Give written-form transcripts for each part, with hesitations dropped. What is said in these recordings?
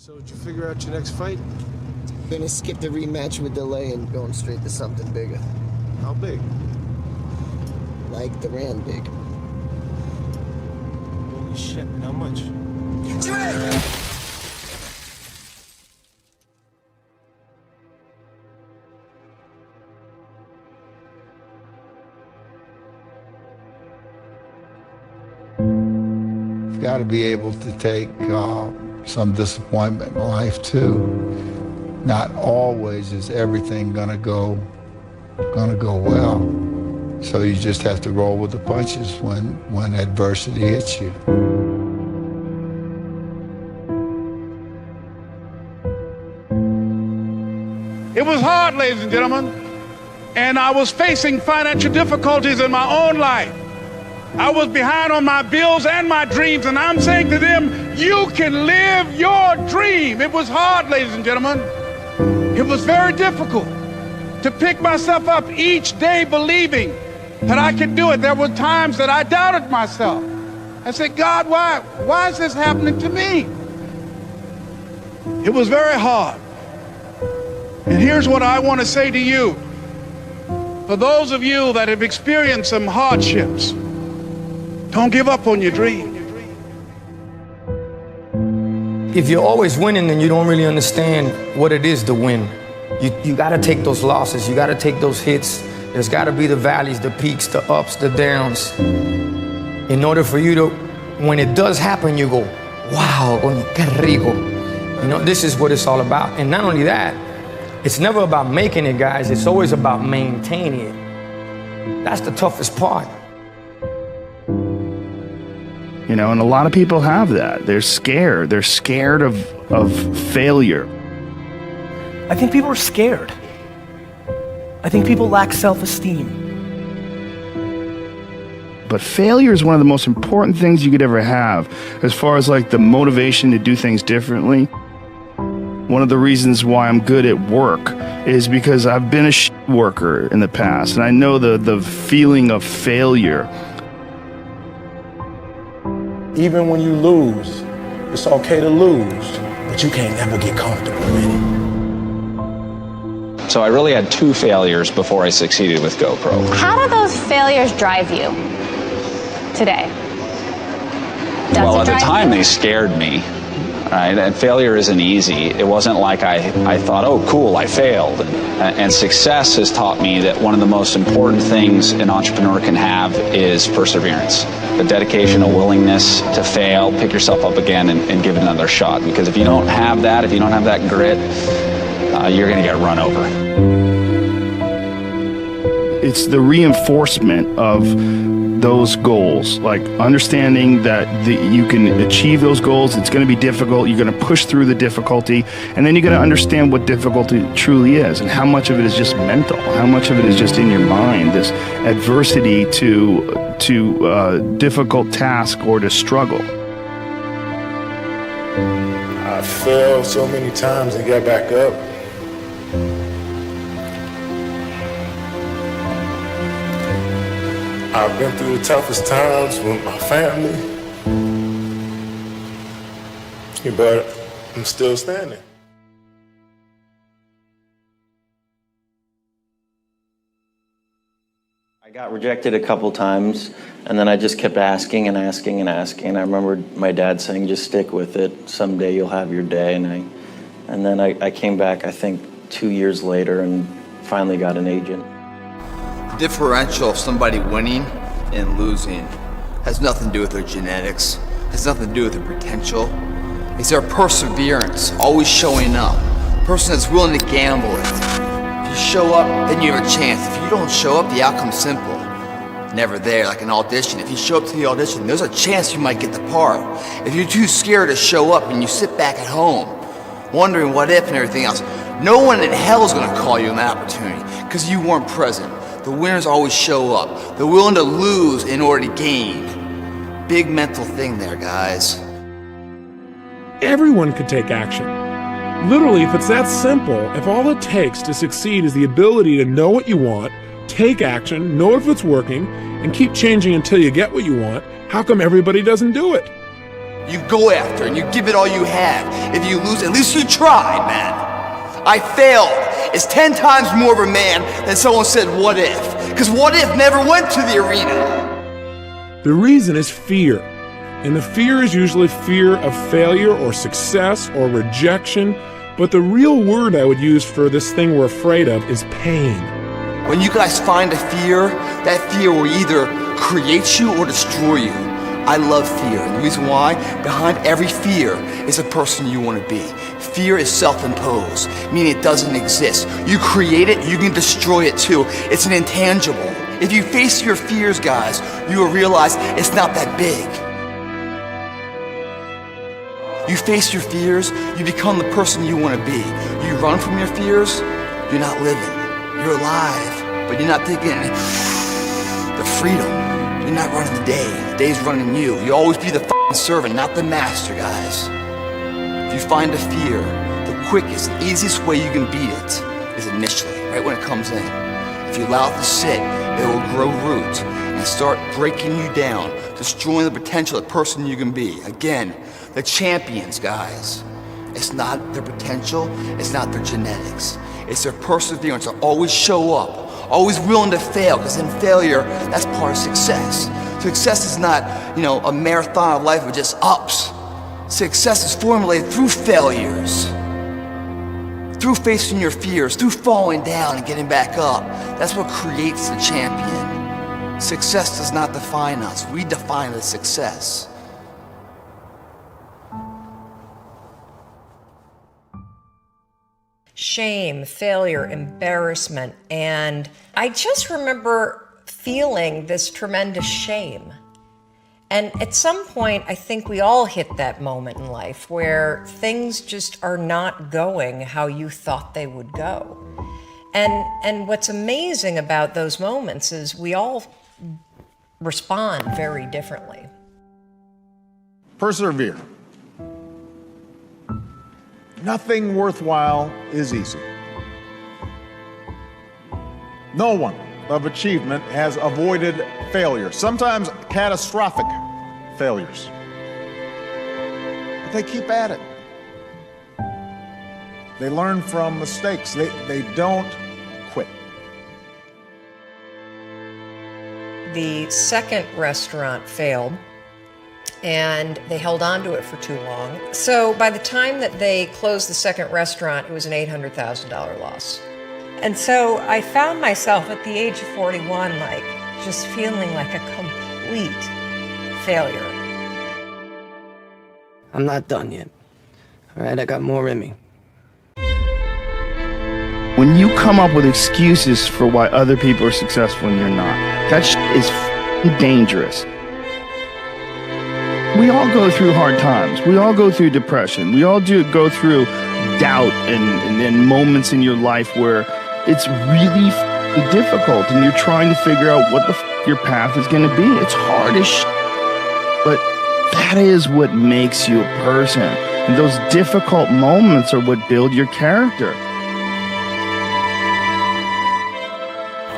So did you figure out your next fight? Gonna skip the rematch with delay and going straight to something bigger. How big? Like the Rand big. Holy shit, how much? You've got to be able to take some disappointment in life too. Not always is everything gonna go well. So you just have to roll with the punches when adversity hits you. It was hard, ladies and gentlemen, and I was facing financial difficulties in my own life. I was behind on my bills and my dreams, and I'm saying to them, you can live your dream. It was hard, ladies and gentlemen. It was very difficult to pick myself up each day believing that I could do it. There were times that I doubted myself. I said, God, why is this happening to me? It was very hard. And here's what I want to say to you. For those of you that have experienced some hardships, don't give up on your dream. If you're always winning, then you don't really understand what it is to win. You got to take those losses. You got to take those hits. There's got to be the valleys, the peaks, the ups, the downs. In order for you to, when it does happen, you go, wow, qué rico. You know, this is what it's all about. And not only that, it's never about making it, guys. It's always about maintaining it. That's the toughest part. You know, and a lot of people have that. They're scared. They're scared of failure. I think people are scared. I think people lack self-esteem. But failure is one of the most important things you could ever have, as far as like the motivation to do things differently. One of the reasons why I'm good at work is because I've been a worker in the past, and I know the feeling of failure. Even when you lose, it's okay to lose, but you can't never get comfortable with it. So I really had 2 failures before I succeeded with GoPro. How do those failures drive you today? Well, at the time, they scared me. Right? And failure isn't easy. It wasn't like I thought, oh, cool, I failed. And success has taught me that one of the most important things an entrepreneur can have is perseverance. The dedication, a willingness to fail, pick yourself up again, and give it another shot. Because if you don't have that, if you don't have that grit, you're going to get run over. It's the reinforcement of those goals, like understanding that you can achieve those goals. It's going to be difficult. You're going to push through the difficulty, and then you're going to understand what difficulty truly is and how much of it is just mental, how much of it is just in your mind, this adversity to difficult task or to struggle. I fell so many times and got back up. I've been through the toughest times with my family, but I'm still standing. I got rejected a couple times, and then I just kept asking and asking and asking. I remember my dad saying, just stick with it. Someday you'll have your day. And then I came back, I think, 2 years later and finally got an agent. The differential of somebody winning and losing has nothing to do with their genetics, has nothing to do with their potential. It's their perseverance, always showing up. A person that's willing to gamble it. If you show up, then you have a chance. If you don't show up, the outcome's simple. Never there, like an audition. If you show up to the audition, there's a chance you might get the part. If you're too scared to show up and you sit back at home, wondering what if and everything else, no one in hell is gonna call you an opportunity because you weren't present. The winners always show up. They're willing to lose in order to gain. Big mental thing there, guys. Everyone could take action. Literally, if it's that simple, if all it takes to succeed is the ability to know what you want, take action, know if it's working, and keep changing until you get what you want, how come everybody doesn't do it? You go after it and you give it all you have. If you lose, at least you tried, man. I failed. It's 10 times more of a man than someone said, what if? Because what if never went to the arena. The reason is fear. And the fear is usually fear of failure or success or rejection. But the real word I would use for this thing we're afraid of is pain. When you guys find a fear, that fear will either create you or destroy you. I love fear, and the reason why, behind every fear is a person you want to be. Fear is self-imposed, meaning it doesn't exist. You create it, you can destroy it too. It's an intangible. If you face your fears, guys, you will realize it's not that big. You face your fears, you become the person you want to be. You run from your fears, you're not living. You're alive, but you're not taking the freedom. You're not running the day. The day's running you. You always be the servant, not the master, guys. If you find a fear, the quickest, easiest way you can beat it is initially, right when it comes in. If you allow it to sit, it will grow roots and start breaking you down, destroying the potential of the person you can be. Again, the champions, guys. It's not their potential, it's not their genetics. It's their perseverance to always show up. Always willing to fail, because in failure, that's part of success. Success is not, a marathon of life with just ups. Success is formulated through failures, through facing your fears, through falling down and getting back up. That's what creates the champion. Success does not define us. We define the success. Shame, failure, embarrassment, and I just remember feeling this tremendous shame. And at some point, I think we all hit that moment in life where things just are not going how you thought they would go. And what's amazing about those moments is we all respond very differently. Persevere. Nothing worthwhile is easy. No one of achievement has avoided failure, sometimes catastrophic failures. But they keep at it. They learn from mistakes. They don't quit. The second restaurant failed, and they held on to it for too long. So by the time that they closed the second restaurant, it was an $800,000 loss. And so I found myself at the age of 41, just feeling like a complete failure. I'm not done yet. All right, I got more in me. When you come up with excuses for why other people are successful and you're not, that is dangerous. We all go through hard times. We all go through depression. We all go through doubt and moments in your life where it's really difficult and you're trying to figure out what the your path is going to be. It's hard as but that is what makes you a person. And those difficult moments are what build your character.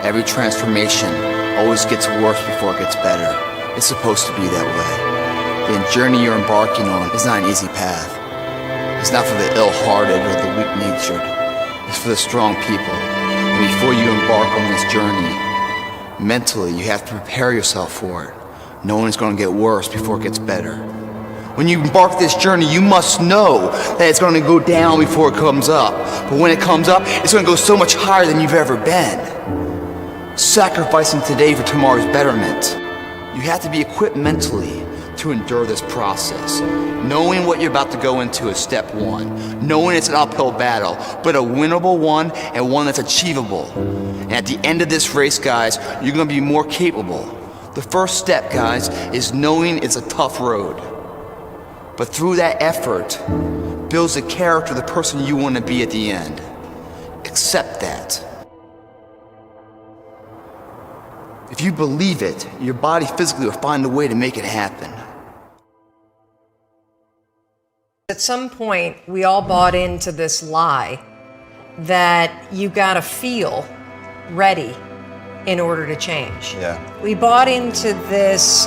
Every transformation always gets worse before it gets better. It's supposed to be that way. The journey you're embarking on is not an easy path. It's not for the ill-hearted or the weak-natured. It's for the strong people. And before you embark on this journey, mentally, you have to prepare yourself for it, knowing it's going to get worse before it gets better. When you embark this journey, you must know that it's going to go down before it comes up. But when it comes up, it's going to go so much higher than you've ever been. Sacrificing today for tomorrow's betterment. You have to be equipped mentally to endure this process. Knowing what you're about to go into is step one. Knowing it's an uphill battle, but a winnable one and one that's achievable. And at the end of this race, guys, you're gonna be more capable. The first step, guys, is knowing it's a tough road. But through that effort, builds the character of the person you want to be at the end. Accept that. If you believe it, your body physically will find a way to make it happen. At some point, we all bought into this lie that you gotta feel ready in order to change. Yeah. We bought into this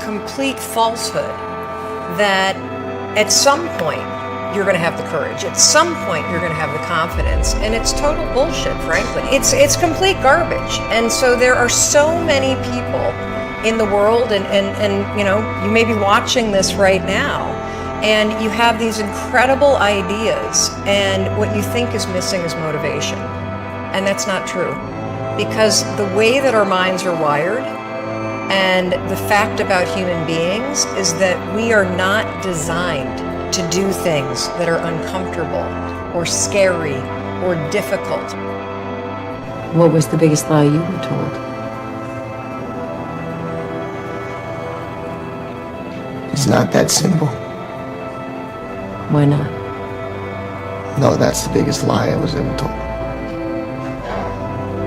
complete falsehood that at some point you're going to have the courage. At some point you're going to have the confidence. And it's total bullshit, frankly. It's complete garbage. And so there are so many people in the world, and you know, you may be watching this right now, and you have these incredible ideas, and what you think is missing is motivation. And that's not true. Because the way that our minds are wired, and the fact about human beings, is that we are not designed to do things that are uncomfortable or scary or difficult. What was the biggest lie you were told? It's not that simple. Why not? No, that's the biggest lie I was ever told.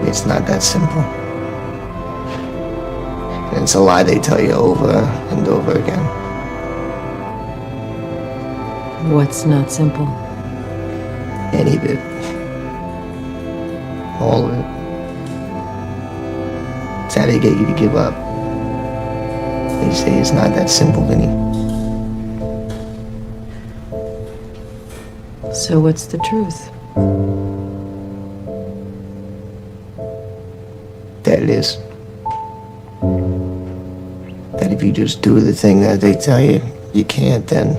It's not that simple. And it's a lie they tell you over and over again. What's not simple? Any of it. All of it. It's how they get you to give up. They say it's not that simple, Vinny. So what's the truth? That it is. That if you just do the thing that they tell you you can't, then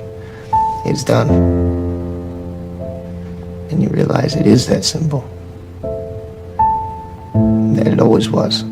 it's done. And you realize it is that simple. That it always was.